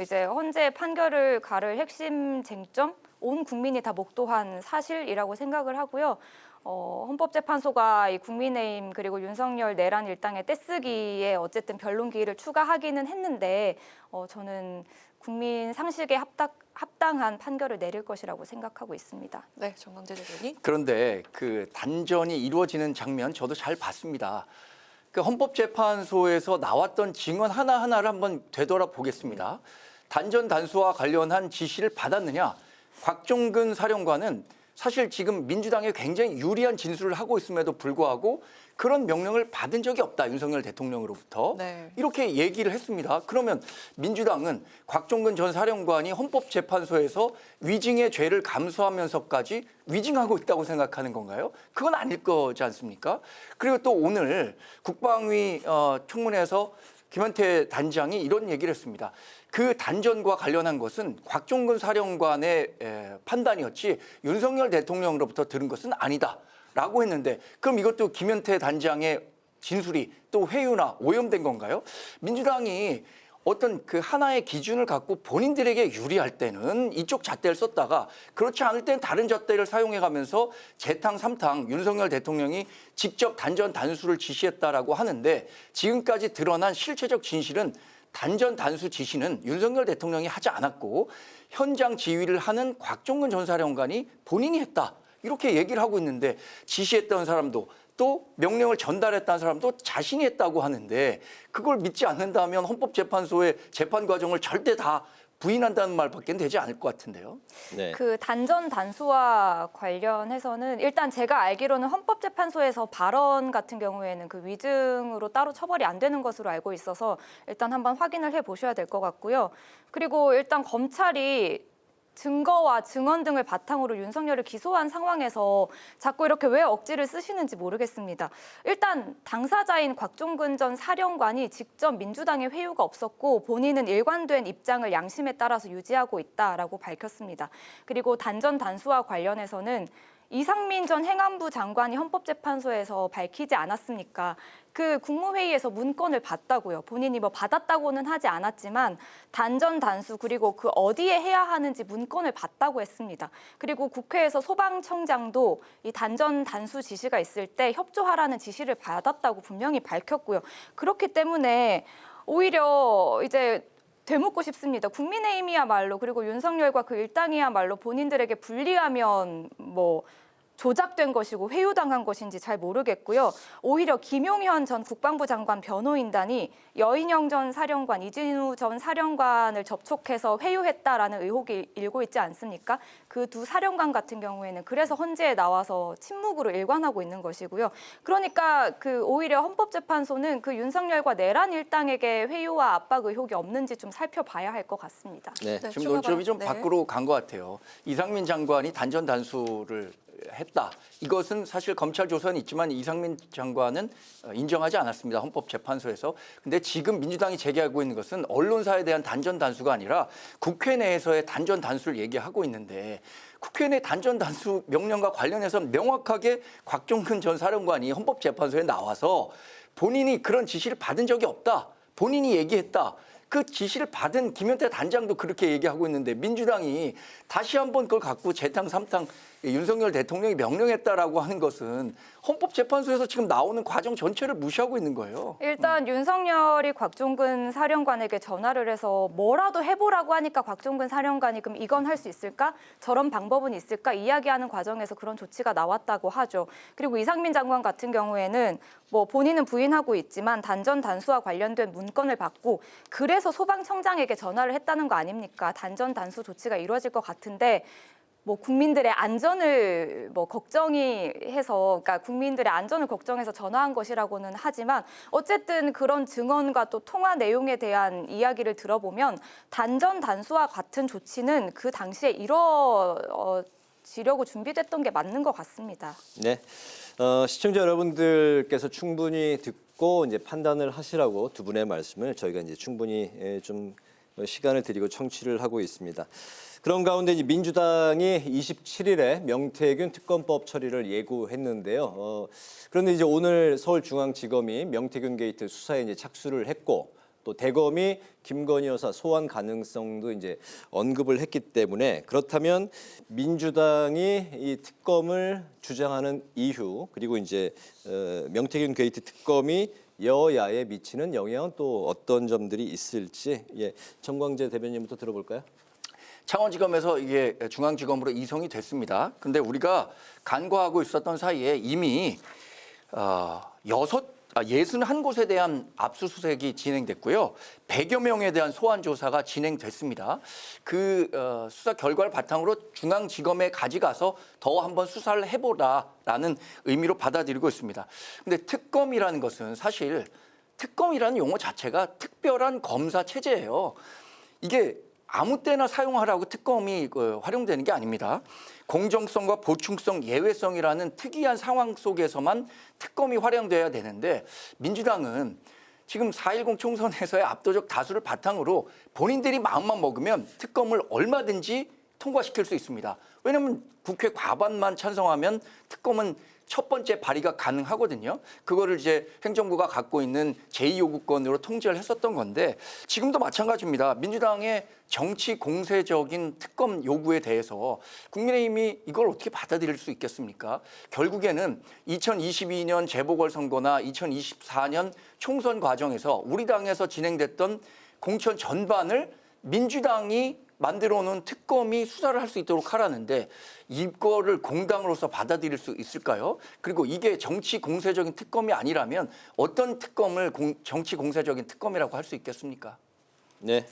이제 헌재 판결을 가를 핵심 쟁점, 온 국민이 다 목도한 사실이라고 생각을 하고요. 헌법재판소가 이 국민의힘 그리고 윤석열 내란 일당의 떼쓰기에 어쨌든 변론 기일을 추가하기는 했는데 저는 국민 상식에 합당한 판결을 내릴 것이라고 생각하고 있습니다. 네, 정광재 대변인. 그런데 그 단전이 이루어지는 장면 저도 잘 봤습니다. 그 헌법재판소에서 나왔던 증언 하나하나를 한번 되돌아보겠습니다. 단전 단수와 관련한 지시를 받았느냐? 곽종근 사령관은 사실 지금 민주당에 굉장히 유리한 진술을 하고 있음에도 불구하고 그런 명령을 받은 적이 없다. 윤석열 대통령으로부터. 네. 이렇게 얘기를 했습니다. 그러면 민주당은 곽종근 전 사령관이 헌법재판소에서 위증의 죄를 감수하면서까지 위증하고 있다고 생각하는 건가요? 그건 아닐 거지 않습니까? 그리고 또 오늘 국방위 청문회에서 김현태 단장이 이런 얘기를 했습니다. 그 단전과 관련한 것은 곽종근 사령관의 판단이었지 윤석열 대통령으로부터 들은 것은 아니다라고 했는데 그럼 이것도 김현태 단장의 진술이 또 회유나 오염된 건가요? 민주당이 어떤 그 하나의 기준을 갖고 본인들에게 유리할 때는 이쪽 잣대를 썼다가 그렇지 않을 때는 다른 잣대를 사용해가면서 재탕 삼탕 윤석열 대통령이 직접 단전 단수를 지시했다라고 하는데 지금까지 드러난 실체적 진실은 단전 단수 지시는 윤석열 대통령이 하지 않았고 현장 지휘를 하는 곽종근 전 사령관이 본인이 했다. 이렇게 얘기를 하고 있는데 지시했던 사람도 또 명령을 전달했다는 사람도 자신이 했다고 하는데 그걸 믿지 않는다면 헌법재판소의 재판 과정을 절대 다 부인한다는 말밖에 되지 않을 것 같은데요. 네. 그 단전 단수와 관련해서는 일단 제가 알기로는 헌법재판소에서 발언 같은 경우에는 그 위증으로 따로 처벌이 안 되는 것으로 알고 있어서 일단 한번 확인을 해보셔야 될 것 같고요. 그리고 일단 검찰이 증거와 증언 등을 바탕으로 윤석열을 기소한 상황에서 자꾸 이렇게 왜 억지를 쓰시는지 모르겠습니다. 일단 당사자인 곽종근 전 사령관이 직접 민주당의 회유가 없었고 본인은 일관된 입장을 양심에 따라서 유지하고 있다라고 밝혔습니다. 그리고 단전 단수와 관련해서는 이상민 전 행안부 장관이 헌법재판소에서 밝히지 않았습니까? 그 국무회의에서 문건을 봤다고요. 본인이 뭐 받았다고는 하지 않았지만 단전 단수 그리고 그 어디에 해야 하는지 문건을 봤다고 했습니다. 그리고 국회에서 소방청장도 이 단전 단수 지시가 있을 때 협조하라는 지시를 받았다고 분명히 밝혔고요. 그렇기 때문에 오히려 이제 되묻고 싶습니다. 국민의힘이야말로 그리고 윤석열과 그 일당이야말로 본인들에게 불리하면 뭐 조작된 것이고 회유당한 것인지 잘 모르겠고요. 오히려 김용현 전 국방부 장관 변호인단이 여인영 전 사령관, 이진우 전 사령관을 접촉해서 회유했다라는 의혹이 일고 있지 않습니까? 그 두 사령관 같은 경우에는 그래서 헌재에 나와서 침묵으로 일관하고 있는 것이고요. 그러니까 그 오히려 헌법재판소는 그 윤석열과 내란 일당에게 회유와 압박 의혹이 없는지 좀 살펴봐야 할 것 같습니다. 네, 지금 논점이 좀 밖으로 간 것 같아요. 이상민 장관이 단전 단수를 했다. 이것은 사실 검찰 조사는 있지만 이상민 장관은 인정하지 않았습니다. 헌법재판소에서. 근데 지금 민주당이 제기하고 있는 것은 언론사에 대한 단전 단수가 아니라 국회 내에서의 단전 단수를 얘기하고 있는데 국회 내 단전 단수 명령과 관련해서 명확하게 곽종근 전 사령관이 헌법재판소에 나와서 본인이 그런 지시를 받은 적이 없다. 본인이 얘기했다. 그 지시를 받은 김현태 단장도 그렇게 얘기하고 있는데 민주당이 다시 한번 그걸 갖고 재탕 삼탕 윤석열 대통령이 명령했다라고 하는 것은 헌법재판소에서 지금 나오는 과정 전체를 무시하고 있는 거예요. 일단 윤석열이 곽종근 사령관에게 전화를 해서 뭐라도 해보라고 하니까 곽종근 사령관이 그럼 이건 할 수 있을까? 저런 방법은 있을까? 이야기하는 과정에서 그런 조치가 나왔다고 하죠. 그리고 이상민 장관 같은 경우에는 뭐 본인은 부인하고 있지만 단전 단수와 관련된 문건을 받고 그래서 소방청장에게 전화를 했다는 거 아닙니까? 단전 단수 조치가 이루어질 것 같은데 뭐 국민들의 안전을 뭐 걱정이 해서, 그러니까 국민들의 안전을 걱정해서 전화한 것이라고는 하지만 어쨌든 그런 증언과 또 통화 내용에 대한 이야기를 들어보면 단전 단수와 같은 조치는 그 당시에 이뤄지려고 준비됐던 게 맞는 것 같습니다. 네, 시청자 여러분들께서 충분히 듣고 이제 판단을 하시라고 두 분의 말씀을 저희가 이제 충분히 좀 시간을 드리고 청취를 하고 있습니다. 그런 가운데 이제 민주당이 27일에 명태균 특검법 처리를 예고했는데요. 그런데 이제 오늘 서울중앙지검이 명태균 게이트 수사에 이제 착수를 했고 또 대검이 김건희 여사 소환 가능성도 이제 언급을 했기 때문에 그렇다면 민주당이 이 특검을 주장하는 이유 그리고 이제 명태균 게이트 특검이 여야에 미치는 영향은 또 어떤 점들이 있을지 정광재 대변인부터 들어볼까요? 창원지검에서 이게 중앙지검으로 이송이 됐습니다. 근데 우리가 간과하고 있었던 사이에 이미 61곳에 대한 압수수색이 진행됐고요. 100여 명에 대한 소환 조사가 진행됐습니다. 그 수사 결과를 바탕으로 중앙지검에 가져가서 더 한번 수사를 해보라라는 의미로 받아들이고 있습니다. 근데 특검이라는 것은 사실 특검이라는 용어 자체가 특별한 검사 체제예요. 이게 아무 때나 사용하라고 특검이 활용되는 게 아닙니다. 공정성과 보충성, 예외성이라는 특이한 상황 속에서만 특검이 활용돼야 되는데 민주당은 지금 4.10 총선에서의 압도적 다수를 바탕으로 본인들이 마음만 먹으면 특검을 얼마든지 통과시킬 수 있습니다. 왜냐하면 국회 과반만 찬성하면 특검은 첫 번째 발의가 가능하거든요. 그거를 이제 행정부가 갖고 있는 제2요구권으로 통제를 했었던 건데 지금도 마찬가지입니다. 민주당의 정치 공세적인 특검 요구에 대해서 국민의힘이 이걸 어떻게 받아들일 수 있겠습니까? 결국에는 2022년 재보궐선거나 2024년 총선 과정에서 우리 당에서 진행됐던 공천 전반을 민주당이 만들어 놓은 특검이 수사를 할 수 있도록 하라는데 이거를 공당으로서 받아들일 수 있을까요? 그리고 이게 정치 공세적인 특검이 아니라면 어떤 특검을 정치 공세적인 특검이라고 할 수 있겠습니까? 네.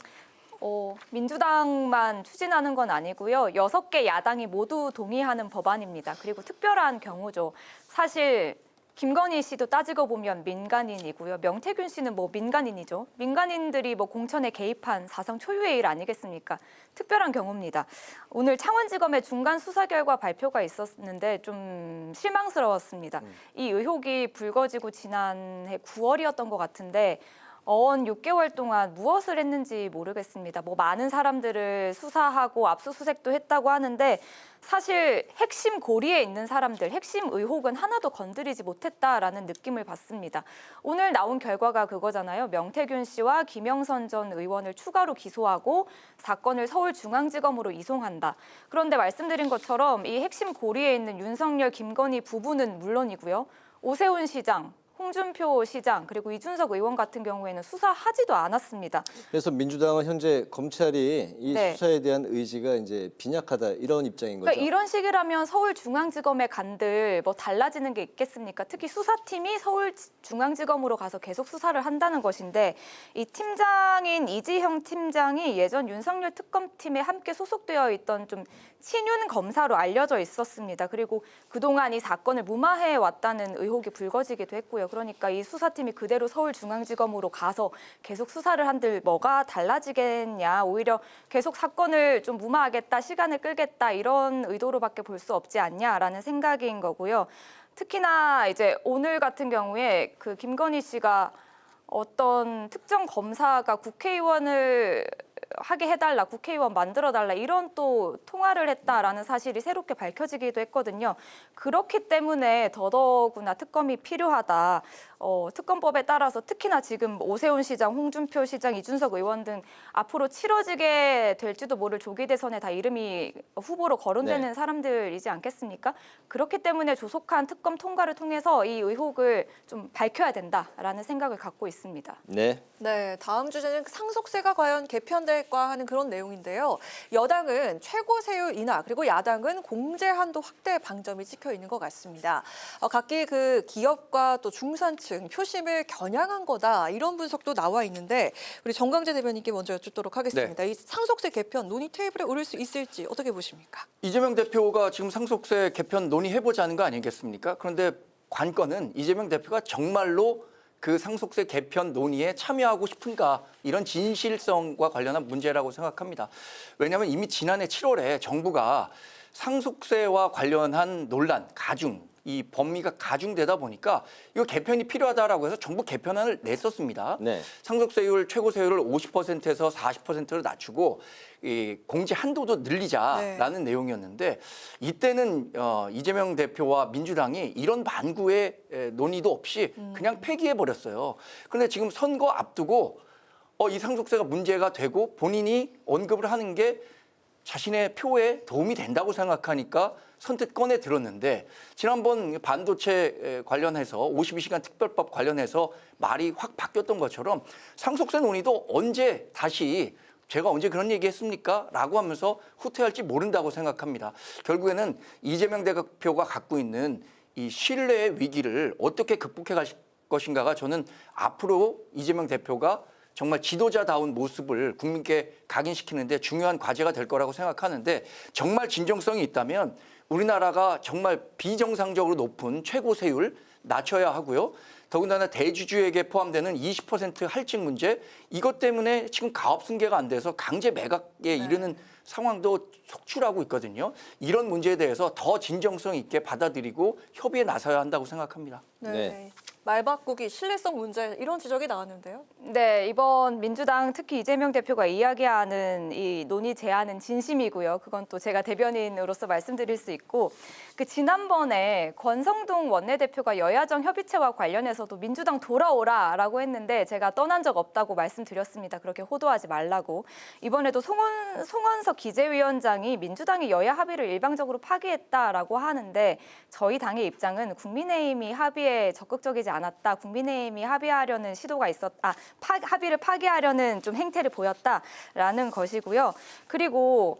민주당만 추진하는 건 아니고요. 6개 야당이 모두 동의하는 법안입니다. 그리고 특별한 경우죠. 사실 김건희 씨도 따지고 보면 민간인이고요. 명태균 씨는 뭐 민간인이죠. 민간인들이 뭐 공천에 개입한 사상 초유의 일 아니겠습니까? 특별한 경우입니다. 오늘 창원지검의 중간 수사 결과 발표가 있었는데 좀 실망스러웠습니다. 이 의혹이 불거지고 지난해 9월이었던 것 같은데 어언 6개월 동안 무엇을 했는지 모르겠습니다. 뭐 많은 사람들을 수사하고 압수수색도 했다고 하는데 사실 핵심 고리에 있는 사람들, 핵심 의혹은 하나도 건드리지 못했다라는 느낌을 받습니다. 오늘 나온 결과가 그거잖아요. 명태균 씨와 김영선 전 의원을 추가로 기소하고 사건을 서울중앙지검으로 이송한다. 그런데 말씀드린 것처럼 이 핵심 고리에 있는 윤석열, 김건희 부부는 물론이고요. 오세훈 시장, 홍준표 시장 그리고 이준석 의원 같은 경우에는 수사하지도 않았습니다. 그래서 민주당은 현재 검찰이 이 네. 수사에 대한 의지가 이제 빈약하다 이런 입장인 거죠. 그러니까 이런 식이라면 서울중앙지검에 간들 뭐 달라지는 게 있겠습니까? 특히 수사팀이 서울중앙지검으로 가서 계속 수사를 한다는 것인데 이 팀장인 이지형 팀장이 예전 윤석열 특검팀에 함께 소속되어 있던 좀 친윤 검사로 알려져 있었습니다. 그리고 그동안 이 사건을 무마해 왔다는 의혹이 불거지기도 했고요. 그러니까 이 수사팀이 그대로 서울중앙지검으로 가서 계속 수사를 한들 뭐가 달라지겠냐. 오히려 계속 사건을 좀 무마하겠다, 시간을 끌겠다 이런 의도로밖에 볼 수 없지 않냐라는 생각인 거고요. 특히나 이제 오늘 같은 경우에 그 김건희 씨가 어떤 특정 검사가 국회의원을 하게 해달라, 국회의원 만들어달라 이런 또 통화를 했다라는 사실이 새롭게 밝혀지기도 했거든요. 그렇기 때문에 더더구나 특검이 필요하다. 특검법에 따라서 특히나 지금 오세훈 시장, 홍준표 시장, 이준석 의원 등 앞으로 치러지게 될지도 모를 조기 대선에 다 이름이 후보로 거론되는 사람들이지 않겠습니까? 그렇기 때문에 조속한 특검 통과를 통해서 이 의혹을 좀 밝혀야 된다라는 생각을 갖고 있습니다. 네. 네, 다음 주제는 상속세가 과연 개편될까 하는 그런 내용인데요. 여당은 최고 세율 인하 그리고 야당은 공제 한도 확대 방점이 찍혀 있는 것 같습니다. 각기 그 기업과 또 중산층 표심을 겨냥한 거다 이런 분석도 나와 있는데 우리 정광재 대변인께 먼저 여쭙도록 하겠습니다. 이 상속세 개편 논의 테이블에 오를 수 있을지 어떻게 보십니까? 이재명 대표가 지금 상속세 개편 논의해보자는 거 아니겠습니까? 그런데 관건은 이재명 대표가 정말로 그 상속세 개편 논의에 참여하고 싶은가 이런 진실성과 관련한 문제라고 생각합니다. 왜냐하면 이미 지난해 7월에 정부가 상속세와 관련한 논란, 가중, 이 범위가 가중되다 보니까 이거 개편이 필요하다라고 해서 정부 개편안을 냈었습니다. 네. 상속세율, 최고세율을 50%에서 40%로 낮추고 이 공제 한도도 늘리자라는 내용이었는데 이때는 이재명 대표와 민주당이 이런 반구의 논의도 없이 그냥 폐기해버렸어요. 그런데 지금 선거 앞두고 이 상속세가 문제가 되고 본인이 언급을 하는 게 자신의 표에 도움이 된다고 생각하니까 선뜻 꺼내 들었는데 지난번 반도체 관련해서 52시간 특별법 관련해서 말이 확 바뀌었던 것처럼 상속세 논의도 언제 다시 제가 언제 그런 얘기했습니까? 라고 하면서 후퇴할지 모른다고 생각합니다. 결국에는 이재명 대표가 갖고 있는 이 신뢰의 위기를 어떻게 극복해 갈 것인가가 저는 앞으로 이재명 대표가 정말 지도자다운 모습을 국민께 각인시키는데 중요한 과제가 될 거라고 생각하는데 정말 진정성이 있다면 우리나라가 정말 비정상적으로 높은 최고세율 낮춰야 하고요. 더군다나 대주주에게 포함되는 20% 할증 문제 이것 때문에 지금 가업 승계가 안 돼서 강제 매각에 이르는 상황도 속출하고 있거든요. 이런 문제에 대해서 더 진정성 있게 받아들이고 협의에 나서야 한다고 생각합니다. 네. 말 바꾸기, 신뢰성 문제 이런 지적이 나왔는데요. 네, 이번 민주당 특히 이재명 대표가 이야기하는 이 논의 제안은 진심이고요. 그건 또 제가 대변인으로서 말씀드릴 수 있고 그 지난번에 권성동 원내대표가 여야정 협의체와 관련해서도 민주당 돌아오라라고 했는데 제가 떠난 적 없다고 말씀드렸습니다. 그렇게 호도하지 말라고. 이번에도 송원석 기재위원장이 민주당이 여야 합의를 일방적으로 파기했다라고 하는데 저희 당의 입장은 국민의힘이 합의에 적극적이지 않았다. 국민의힘이 합의하려는 시도가 합의를 파기하려는 좀 행태를 보였다라는 것이고요. 그리고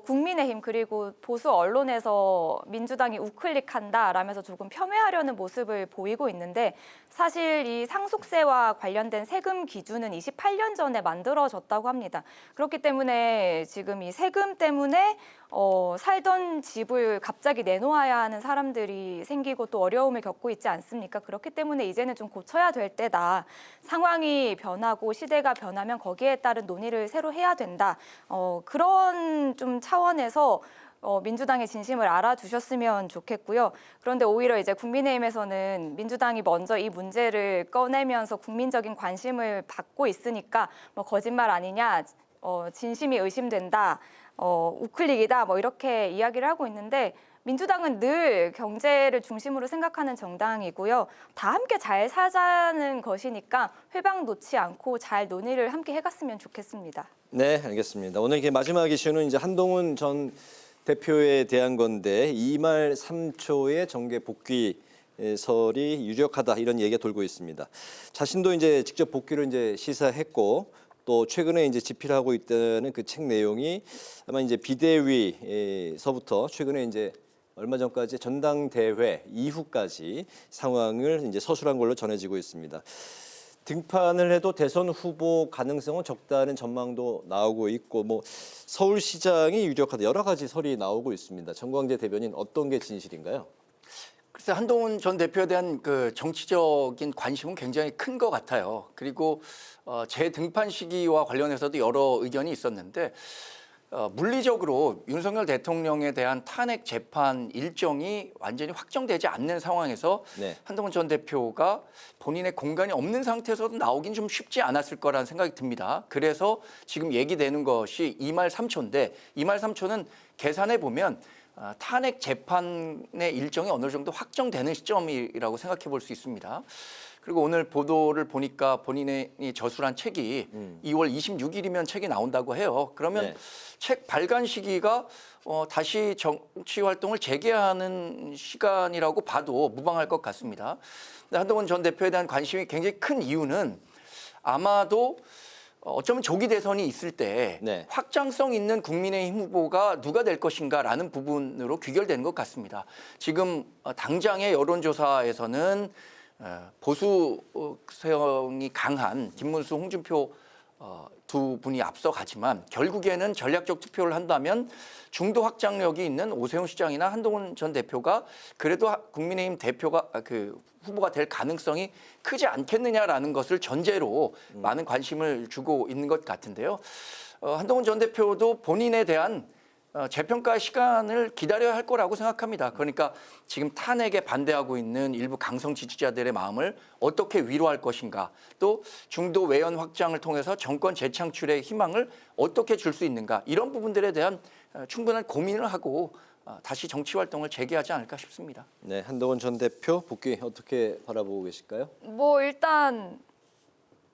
국민의힘 그리고 보수 언론에서 민주당이 우클릭한다라면서 조금 폄훼하려는 모습을 보이고 있는데 사실 이 상속세와 관련된 세금 기준은 28년 전에 만들어졌다고 합니다. 그렇기 때문에 지금 이 세금 때문에 살던 집을 갑자기 내놓아야 하는 사람들이 생기고 또 어려움을 겪고 있지 않습니까? 그렇기 때문에 이제는 좀 고쳐야 될 때다. 상황이 변하고 시대가 변하면 거기에 따른 논의를 새로 해야 된다. 그런 좀 차원에서 민주당의 진심을 알아주셨으면 좋겠고요. 그런데 오히려 이제 국민의힘에서는 민주당이 먼저 이 문제를 꺼내면서 국민적인 관심을 받고 있으니까 거짓말 아니냐, 진심이 의심된다, 우클릭이다 이렇게 이야기를 하고 있는데 민주당은 늘 경제를 중심으로 생각하는 정당이고요. 다 함께 잘 사자는 것이니까 회방 놓지 않고 잘 논의를 함께 해갔으면 좋겠습니다. 네, 알겠습니다. 오늘 이게 마지막 이슈는 이제 한동훈 전 대표에 대한 건데 2말 3초의 정계 복귀설이 유력하다 이런 얘기가 돌고 있습니다. 자신도 이제 직접 복귀를 이제 시사했고 또 최근에 이제 집필하고 있다는 그 책 내용이 아마 이제 비대위에서부터 최근에 이제 얼마 전까지 전당대회 이후까지 상황을 이제 서술한 걸로 전해지고 있습니다. 등판을 해도 대선 후보 가능성은 적다는 전망도 나오고 있고 서울시장이 유력하다 여러 가지 설이 나오고 있습니다. 정광재 대변인 어떤 게 진실인가요? 글쎄 한동훈 전 대표에 대한 그 정치적인 관심은 굉장히 큰 것 같아요. 그리고 재등판 시기와 관련해서도 여러 의견이 있었는데 물리적으로 윤석열 대통령에 대한 탄핵 재판 일정이 완전히 확정되지 않는 상황에서 네. 한동훈 전 대표가 본인의 공간이 없는 상태에서도 나오긴 좀 쉽지 않았을 거라는 생각이 듭니다. 그래서 지금 얘기되는 것이 2말 3초인데 2말 3초는 계산해 보면 탄핵 재판의 일정이 어느 정도 확정되는 시점이라고 생각해 볼 수 있습니다. 그리고 오늘 보도를 보니까 본인이 저술한 책이 2월 26일이면 책이 나온다고 해요. 그러면 네. 책 발간 시기가 다시 정치 활동을 재개하는 시간이라고 봐도 무방할 것 같습니다. 근데 한동훈 전 대표에 대한 관심이 굉장히 큰 이유는 아마도 어쩌면 조기 대선이 있을 때 네. 확장성 있는 국민의힘 후보가 누가 될 것인가라는 부분으로 귀결되는 것 같습니다. 지금 당장의 여론조사에서는 보수성이 강한 김문수, 홍준표 두 분이 앞서가지만 결국에는 전략적 투표를 한다면 중도 확장력이 있는 오세훈 시장이나 한동훈 전 대표가 그래도 국민의힘 대표가 후보가 될 가능성이 크지 않겠느냐라는 것을 전제로 많은 관심을 주고 있는 것 같은데요. 한동훈 전 대표도 본인에 대한 재평가 시간을 기다려야 할 거라고 생각합니다. 그러니까 지금 탄핵에 반대하고 있는 일부 강성 지지자들의 마음을 어떻게 위로할 것인가, 또 중도 외연 확장을 통해서 정권 재창출의 희망을 어떻게 줄 수 있는가, 이런 부분들에 대한 충분한 고민을 하고 다시 정치 활동을 재개하지 않을까 싶습니다. 네, 한동훈 전 대표 복귀 어떻게 바라보고 계실까요? 뭐 일단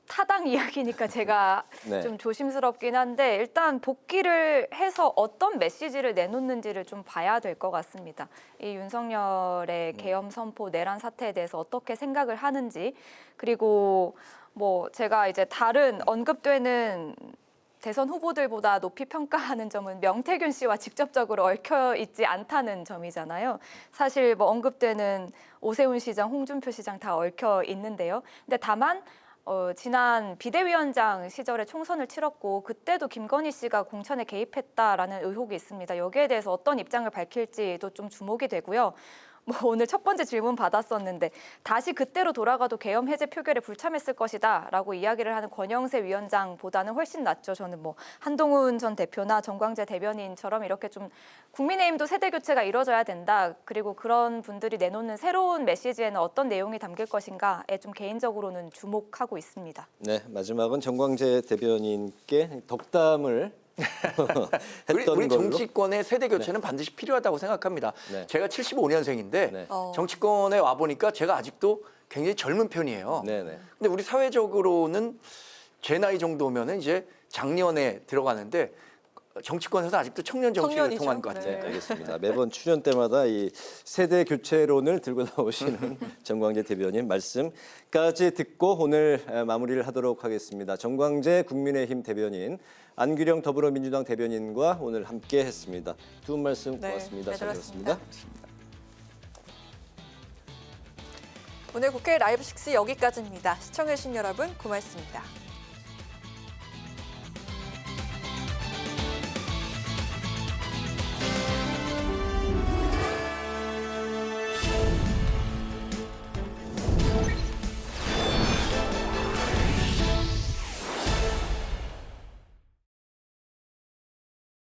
타당 이야기니까 제가 네. 좀 조심스럽긴 한데 일단 복귀를 해서 어떤 메시지를 내놓는지를 좀 봐야 될 것 같습니다. 이 윤석열의 계엄 선포, 내란 사태에 대해서 어떻게 생각을 하는지, 그리고 뭐 제가 이제 다른 언급되는 대선 후보들보다 높이 평가하는 점은 명태균 씨와 직접적으로 얽혀 있지 않다는 점이잖아요. 사실 뭐 언급되는 오세훈 시장, 홍준표 시장 다 얽혀 있는데요. 근데 다만 지난 비대위원장 시절에 총선을 치렀고 그때도 김건희 씨가 공천에 개입했다라는 의혹이 있습니다. 여기에 대해서 어떤 입장을 밝힐지도 좀 주목이 되고요. 뭐 오늘 첫 번째 질문 받았었는데 다시 그때로 돌아가도 계엄 해제 표결에 불참했을 것이다라고 이야기를 하는 권영세 위원장보다는 훨씬 낫죠. 저는 뭐 한동훈 전 대표나 정광재 대변인처럼 이렇게 좀 국민의힘도 세대 교체가 이루어져야 된다. 그리고 그런 분들이 내놓는 새로운 메시지에는 어떤 내용이 담길 것인가에 좀 개인적으로는 주목하고 있습니다. 네, 마지막은 정광재 대변인께 덕담을 했던 우리 걸로. 정치권의 세대 교체는 반드시 필요하다고 생각합니다. 네. 제가 75년생인데 네. 정치권에 와 보니까 제가 아직도 굉장히 젊은 편이에요. 네네. 근데 우리 사회적으로는 제 나이 정도면은 이제 장년에 들어가는데 정치권에서 아직도 청년 정치를 청년이죠. 통한 것 같아요. 네, 알겠습니다. 매번 출연 때마다 이 세대 교체론을 들고 나오시는 정광재 대변인 말씀까지 듣고 오늘 마무리를 하도록 하겠습니다. 정광재 국민의힘 대변인, 안규령 더불어민주당 대변인과 오늘 함께 했습니다. 두 분 말씀 고맙습니다. 네, 잘 들었습니다. 오늘 국회 라이브 6 여기까지입니다. 시청해주신 여러분 고맙습니다.